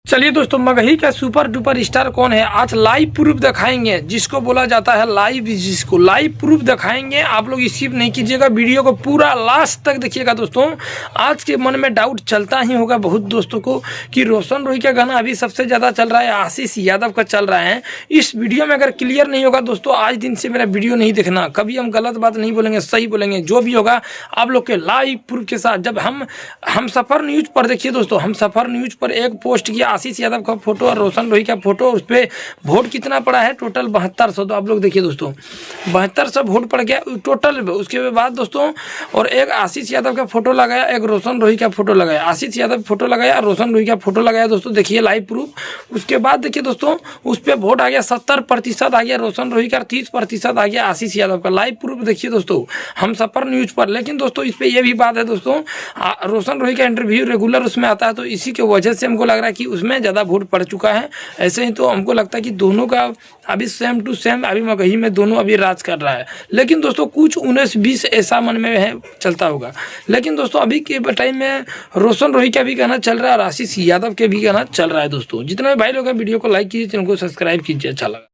चलिए दोस्तों, मगही का सुपर डुपर स्टार कौन है आज लाइव प्रूफ दिखाएंगे, जिसको बोला जाता है लाइव, जिसको लाइव प्रूफ दिखाएंगे। आप लोग स्किप नहीं कीजिएगा, वीडियो को पूरा लास्ट तक देखिएगा। दोस्तों आज के मन में डाउट चलता ही होगा बहुत दोस्तों को कि रोशन रोही का गाना अभी सबसे ज़्यादा चल रहा है, आशीष यादव का चल रहा है। इस वीडियो में अगर क्लियर नहीं होगा दोस्तों, आज दिन से मेरा वीडियो नहीं देखना, कभी हम गलत बात नहीं बोलेंगे, सही बोलेंगे। जो भी होगा आप लोग के लाइव प्रूफ के साथ। जब हम सफ़र न्यूज़ पर देखिए दोस्तों, हम सफ़र न्यूज़ पर एक पोस्ट किया आशीष यादव का फोटो और रोशन रोही का फोटो, उस पर वोट कितना पड़ा है टोटल 7200। तो आप लोग देखिए दोस्तों 7200 वोट पड़ गया टोटल। उसके बाद दोस्तों और एक आशीष यादव का फोटो लगाया, एक रोशन रोही का फोटो लगाया, आशीष यादव फोटो लगाया, रोशन रोही का फोटो लगाया। दोस्तों देखिए लाइव प्रूफ। उसके बाद देखिए दोस्तों उस पर वोट आ गया 70% आ गया रोशन रोही का, 30% आ गया आशीष यादव का। लाइव प्रूफ देखिए दोस्तों हम सफर न्यूज पर। लेकिन दोस्तों इस पर यह भी बात है दोस्तों, रोशन रोही का इंटरव्यू रेगुलर उसमें आता है, तो इसी के वजह से हमको लग रहा है कि उसमें ज़्यादा वोट पड़ चुका है। ऐसे ही तो हमको लगता है कि दोनों का अभी सेम टू सेम अभी मगही में दोनों अभी राज कर रहा है। लेकिन दोस्तों कुछ 19-20 ऐसा मन में है चलता होगा। लेकिन दोस्तों अभी के टाइम में रोशन रोही का भी गाना चल रहा है और आशीष यादव के भी गाना चल रहा है। दोस्तों जितना भी भाई लोग वीडियो को लाइक कीजिए, चैनल को सब्सक्राइब कीजिए। अच्छा लगा।